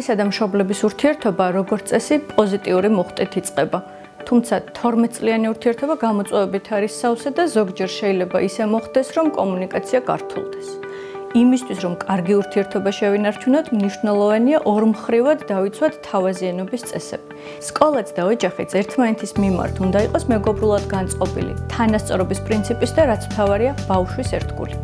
მშობლისა და მშობლების ურთიერთობა როგორც წესი პოზიტიური მუხტით იწყება. თუმცა 12 წლიანი ურთიერთობა გამოწვევებით არის სავსე და ზოგჯერ შეიძლება ისე მოხდეს, რომ კომუნიკაცია გართულდეს. იმისთვის, რომ კარგი ურთიერთობა შევინარჩუნოთ, მნიშვნელოვანია ორმხრივად დავიცვათ თავაზიანობის წესები. სკოლაც და ოჯახიც ერთმანეთის მიმართ უნდა იყოს მეგობრულად განწყობილი, თანასწორობის პრინციპის და რაც მთავარია, ბავშვის ერთგული.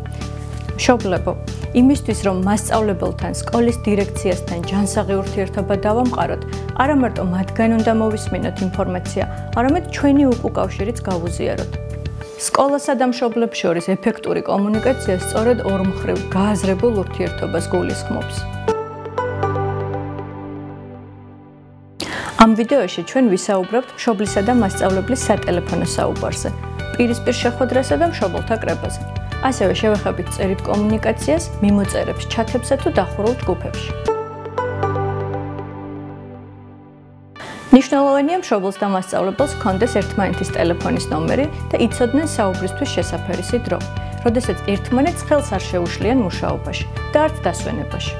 მშობლებო, იმისთვის, რომ მასწავლებელთან, სკოლის დირექციასთან ჯანსაღი ურთიერთობა დავამყაროთ, არა მარტო მათგან უნდა მოვისმინოთ ინფორმაცია, არამედ ჩვენი უკავშირიც გავუზიაროთ. სკოლასა და მშობლებს შორის ეფექტური კომუნიკაცია სწორედ ორმხრივ გააზრებულ ურთიერთობას გულისხმობს. ამ ვიდეოში ჩვენ ვისაუბრებთ მშობლისა და მასწავლებლის სატელეფონო საუბარზე, პირისპირ შეხვედრასა და მშობელთა კრებაზე. ასევე შევეხებით წერით კომუნიკაციას, მიმოწერებს, ჩათებსა თუ დახურულ ჯგუფებში. მნიშვნელოვანია მშობელს და მასწავლებელს ჰქონდეს ერთმანეთის ტელეფონის ნომერი და იცოდნენ საუბრისთვის შესაფერისი დრო, როდესაც ერთმანეთს ხელს არ შეუშლიან მუშაობაში და არც დასვენებაში.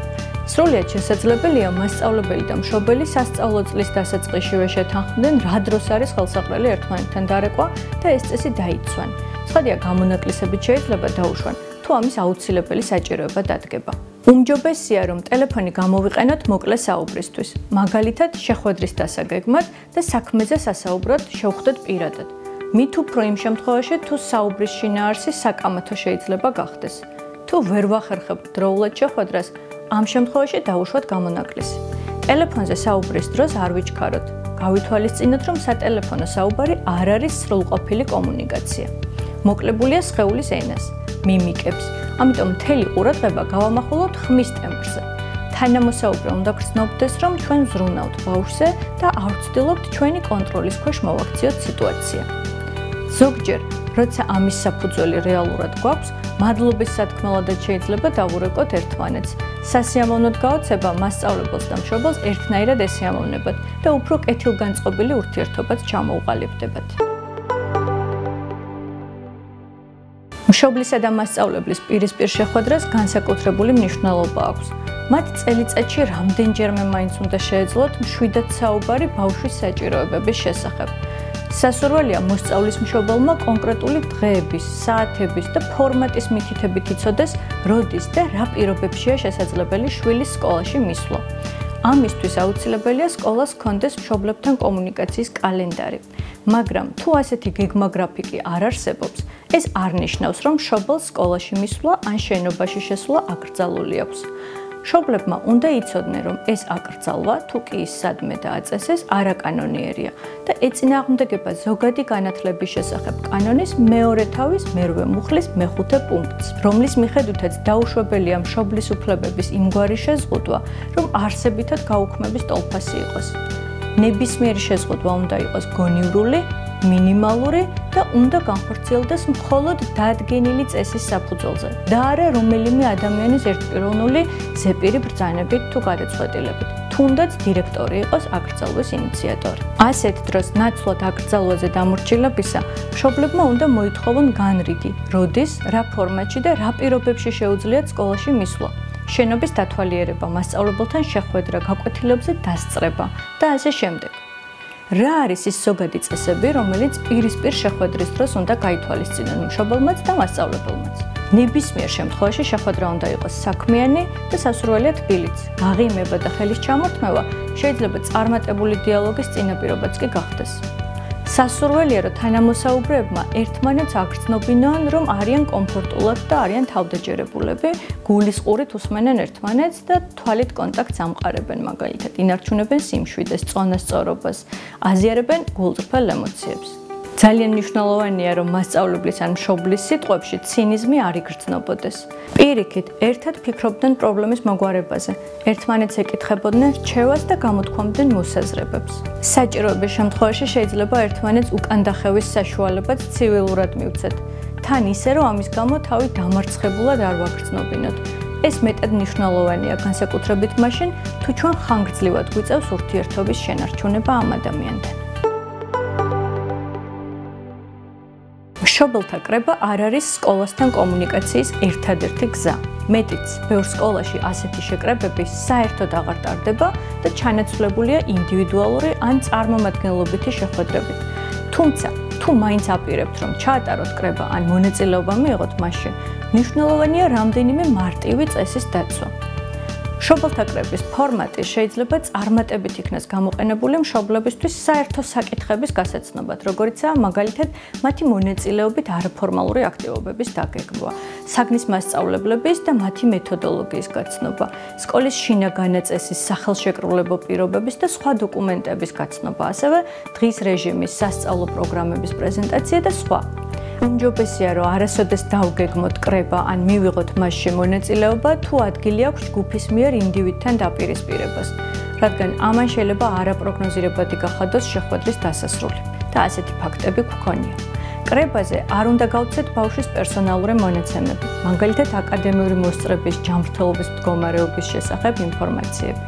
სრულიად შესაძლებელია მასწავლებელი და მშობელი სასწავლო წლის დასაწყისშივე შეთანხმდნენ, რა დროს არის ხელსაყრელი ერთმანეთთან დარეკვა და ეს წესი დაიცვან. ცხადია, გამონაკლისებით შეიძლება დაუშვან, თუ ამის აუცილებელი საჭიროება დადგება. უმჯობესია, რომ ტელეფონი გამოვიყენოთ მოკლე საუბრისთვის, მაგალითად, შეხვედრის დასაგეგმად და საქმეზე სასაუბრად შევხვდეთ პირადად. მით უფრო იმ შემთხვევაში, თუ საუბრის შინაარსი საკამათო შეიძლება გახდეს. თუ ვერ ვახერხებთ დროულად შეხვედრას, ამ შემთხვევაში დაუშვათ გამონაკლისი. ტელეფონზე საუბრის დროს არ ვიჩქაროთ. გავითვალისწინოთ, რომ სატელეფონო საუბარი არ არის სრულყოფილი კომუნიკაცია. მოკლებულია სხეულის ენას, მიმიკებს, ამიტომ მთელი ყურადღება გავამახვილოთ ხმის ტემპრზე. თანამოსაუბრე უნდა გრძნობდეს, რომ ჩვენ ვზრუნავთ ბავშვზე და არ ვცდილობთ ჩვენი კონტროლის ქვეშ მოვაქციოთ სიტუაცია. ზოგჯერ, როცა ამის საფუძველი რეალურად გვაქვს, მადლობის სათქმელადაც შეიძლება დავურეკოთ ერთმანეთს. სასიამოვნოდ გაოცება მასწავლებელს და მშობელს ერთნაირად ესიამოვნებათ და უფრო კეთილგანწყობილი ურთიერთობაც ჩამოუყალიბდებათ. მშობლისა და მასწავლებლის პირისპირ შეხვედრას განსაკუთრებული მნიშვნელობა აქვს. მათ წელიწადში რამდენჯერმე მაინც უნდა შეეძლოთ მშვიდად საუბარი ბავშვის საჭიროებების შესახებ. სასურველია მოსწავლის მშობელმა კონკრეტული დღეების, საათების და ფორმატის მითითებით იცოდეს, როდის და რა პირობებშია შესაძლებელი შვილის სკოლაში მისვლა. ამისთვის აუცილებელია სკოლას ჰქონდეს მშობლებთან კომუნიკაციის კალენდარი. მაგრამ თუ ასეთი გეგმა გრაფიკი არ არსებობს, ეს არ ნიშნავს, რომ მშობელს სკოლაში მისვლა ან შენობაში შესვლა აკრძალული აქვს. მშობლებმა უნდა იცოდნენ, რომ ეს აკრძალვა, თუ კი ის სადმე დააწესეს, არაკანონიერია და ეწინააღმდეგება ზოგადი განათლების შესახებ კანონის მეორე თავის მერვე მუხლის მეხუთე პუნქტს, რომლის მიხედვითაც დაუშვებელია მშობლის უფლებების იმგვარი შეზღუდვა, რომ არსებითად გაუქმების ტოლფასი იყოს. ნებისმიერი შეზღუდვა უნდა იყოს გონივრული, მინიმალური და უნდა განხორციელდეს მხოლოდ დადგენილი წესის საფუძველზე და არა რომელიმე ადამიანის ერთპიროვნული ზეპირი ბრძანებით თუ გადაწყვეტილებით, თუნდაც დირექტორი იყოს აკრძალვის ინიციატორი. ასეთ დროს ნაცვლად აკრძალვაზე დამორჩილებისა, მშობლებმა უნდა მოითხოვონ განრიგი, როდის, რა ფორმატში და რა პირობებში შეუძლიათ სკოლაში მისვლა. შენობის დათვალიერება, მასწავლებელთან შეხვედრა, გაკვეთილებზე დასწრება და ასე შემდეგ. რა არის ის ზოგადი წესები, რომელიც პირისპირ შეხვედრის დროს უნდა გაითვალისწინონ მშობელმაც და მასწავლებელმაც? ნებისმიერ შემთხვევაში შეხვედრა უნდა იყოს საქმიანი და სასურველია თბილიც. გაღიმება და ხელის ჩამორთმევა შეიძლება წარმატებული დიალოგის წინაპირობაც კი გახდეს. სასურველია, რომ თანამოსაუბრეებმა ერთმანეთს აგრძნობინონ, რომ არიან კომფორტულად და არიან თავდაჯერებულები, გულის ყურით უსმენენ ერთმანეთს და თვალით კონტაქტს ამყარებენ, მაგალითად, ინარჩუნებენ სიმშვიდეს, წონასწორობას, აზიარებენ გულწრფელ ემოციებს. ძალიან მნიშვნელოვანია, რომ მასწავლებლის ან მშობლის სიტყვებში ცინიზმი არ იგრძნობოდეს. პირიქით, ერთად ფიქრობდნენ პრობლემის მოგვარებაზე, ერთმანეთს ეკითხებოდნენ რჩევას და გამოთქვამდნენ მოსაზრებებს. საჭიროების შემთხვევაში შეიძლება ერთმანეთს უკან დახევის საშუალებაც ცივილურად მივცეთ, თან ისე, რომ ამის გამო თავი დამარცხებულად არ ვაგრძნობინოთ. ეს მეტად მნიშვნელოვანია განსაკუთრებით მაშინ, თუ ჩვენ ხანგრძლივად გვიწევს ურთიერთობის შენარჩუნება ამ ადამიანთან. მშობელთა კრება არ არის სკოლასთან კომუნიკაციის ერთადერთი გზა. მეტიც, ბევრ სკოლაში ასეთი შეკრებები საერთოდ აღარ ტარდება და ჩანაცვლებულია ინდივიდუალური ან წარმომადგენლობითი შეხვედრებით. თუმცა, თუ მაინც აპირებთ, რომ ჩაატაროთ კრება ან მონაწილეობა მიიღოთ მასში, მნიშვნელოვანია რამდენიმე მარტივი წესის დაცვა. მშობელთა კრების ფორმატი შეიძლება წარმატებით იქნას გამოყენებული მშობლებისთვის საერთო საკითხების გასაცნობად, როგორიცაა მაგალითად მათი მონაწილეობით არაფორმალური აქტივობების დაგეგმვა, საგნის მასწავლებლების და მათი მეთოდოლოგიის გაცნობა, სკოლის შინაგანაწესის სახელშეკრულებო პირობების და სხვა დოკუმენტების გაცნობა, ასევე დღის რეჟიმის, სასწავლო პროგრამების პრეზენტაცია და სხვა. უმჯობესია, რომ არასოდეს დავგეგმოთ კრება ან მივიღოთ მასში მონაწილეობა, თუ ადგილი აქვს ჯგუფის მიერ ინდივიდთან დაპირისპირებას, რადგან ამან შეიძლება არაპროგნოზირებადი გახადოს შეხვედრის დასასრული და ასეთი ფაქტები გვქონია. კრებაზე არ უნდა გავცეთ ბავშვის პერსონალური მონაცემები, მაგალითად აკადემიური მოსწრების ჯანმრთელობის მდგომარეობის შესახებ ინფორმაციები.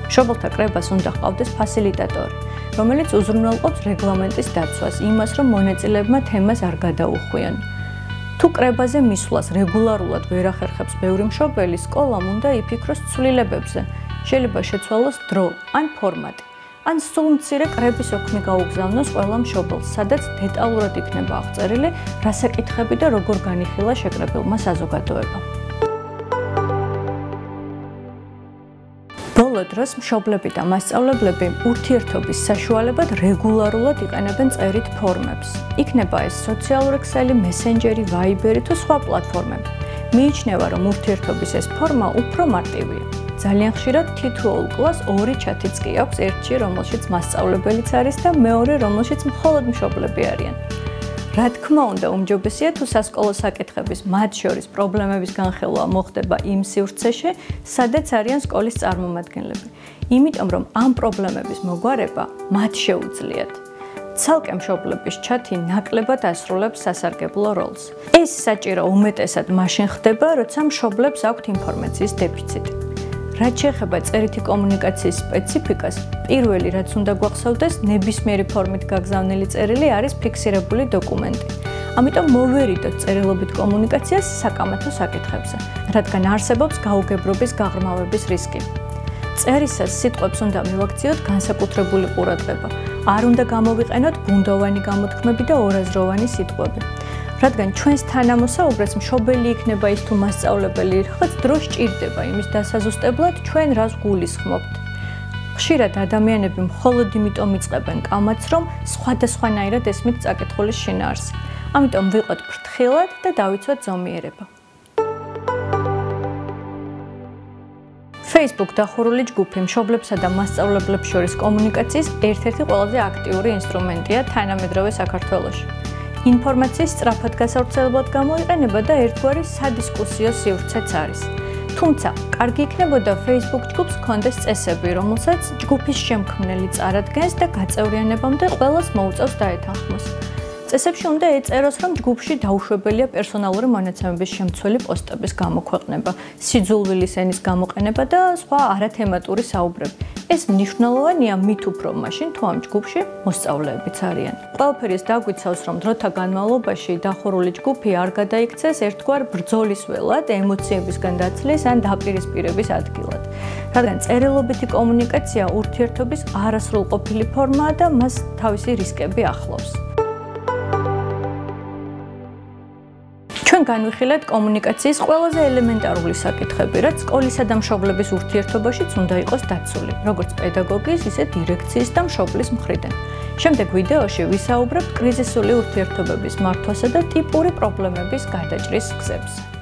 მშობელთა კრებას უნდა ჰყავდეს ფასილიტატორი, რომელიც უზრუნველყოფს რეგლამენტის დაცვას, იმას, რომ მონაწილეებმა თემას არ გადაუხვიონ. თუ კრებაზე მისვლას რეგულარულად ვერ ახერხებს ბევრი მშობელი, სკოლამ უნდა იფიქროს ცვლილებებზე. შეიძლება შეცვალოს დრო ან ფორმატი, ან სულ მცირე კრების ოქმი გაუგზავნოს ყველა მშობელს, სადაც დეტალურად იქნება აღწერილი, რა საკითხები და როგორ განიხილა შეკრებილმა საზოგადოებამ. ბოლო დროს მშობლები და მასწავლებლები ურთიერთობის საშუალებად რეგულარულად იყენებენ წერით ფორმებს. იქნება ეს სოციალური ქსელი, მესენჯერი, ვაიბერი თუ სხვა პლატფორმები. მიიჩნევა, რომ ურთიერთობის ეს ფორმა უფრო მარტივია. ძალიან ხშირად თითოეულ კლასს ორი ჩათიც კი აქვს, ერთი, რომელშიც მასწავლებელიც არის და მეორე, რომელშიც მხოლოდ მშობლები არიან. რა თქმა უნდა, უმჯობესია თუ სასკოლო საკითხების, მათ შორის პრობლემების განხილვა მოხდება იმ სივრცეში, სადაც არიან სკოლის წარმომადგენლები. იმიტომ რომ ამ პრობლემების მოგვარება მათ შეუძლიათ. ცალკე მშობლების ჩათი ნაკლებად ასრულებს სასარგებლო როლს. ეს საჭირო უმეტესად მაშინ ხდება, როცა მშობლებს აქვთ ინფორმაციის დეფიციტი. რაც შეეხება წერითი კომუნიკაციის სპეციფიკას, პირველი რაც უნდა გვახსოვდეს, ნებისმიერი ფორმით გაგზავნილი წერილი არის ფიქსირებული დოკუმენტი. ამიტომ მოვერიდოთ წერილობით კომუნიკაციას საკამათო საკითხებზე, რადგან არსებობს გაუგებრობის გაღრმავების რისკი. წერისას სიტყვებს უნდა მივაქციოთ განსაკუთრებული ყურადღება. არ უნდა გამოვიყენოთ ბუნდოვანი გამოთქმები და ორაზროვანი სიტყვები. რადგან ჩვენს თანამოსაუბრეს მშობელი იქნება ის თუ მასწავლებელი, რაღაც დრო სჭირდება იმის დასაზუსტებლად, ჩვენ რას გულისხმობთ. ხშირად ადამიანები მხოლოდ იმიტომ იწყებენ კამათს, რომ სხვადასხვანაირად ესმით წაკითხulis შინაარსი. ამიტომ ვიყოთ ფრთხილად და დავიცვათ ზომიერება. Facebook დახურული ჯგუფი მშობლებსა და მასწავლებლებს შორის კომუნიკაციის ერთ-ერთი ყველაზე აქტიური ინსტრუმენტია თანამედროვე საქართველოში. ინფორმაციის სწრაფად გასავრცელებლად გამოიყენება და ერთგვარი სადისკუსიო სივრცეც არის. თუმცა, კარგი იქნებოდა Facebook ჯგუფს ჰქონდეს წესები, რომელსაც ჯგუფის შემქმნელი წარადგენს და გაწევრიანებამდე ყველას მოუწევს დაეთანხმოს. წესებში უნდა ეწეროს, რომ ჯგუფში დაუშვებელია პერსონალური მონაცემების შემცველი პოსტების გამოქვეყნება, სიძულვილის ენის გამოყენება და სხვა არათემატური საუბრები. ეს მნიშვნელოვანია მით უფრო მაშინ, თუ ამ ჯგუფში მოსწავლეებიც არიან. ყველაფერი ეს დაგვიცავს, რომ დროთა განმავლობაში დახურული ჯგუფი არ გადაიქცეს ერთგვარ ბრძოლის ველად, ემოციებისგან დაცლის ან დაპირისპირების ადგილად. რადგან წერილობითი კომუნიკაცია ურთიერთობის არასრულყოფილი ფორმაა და მას თავისი რისკები ახლავს. ჩვენ განვიხილეთ კომუნიკაციის ყველაზე ელემენტარული საკითხები, რაც სკოლისა და მშობლების ურთიერთობაშიც უნდა იყოს დაცული, როგორც პედაგოგის, ისე დირექციის და მშობლის მხრიდან. შემდეგ ვიდეოში ვისაუბრებთ კრიზისული ურთიერთობების მართვასა და ტიპური პრობლემების გადაჭრის გზებზე.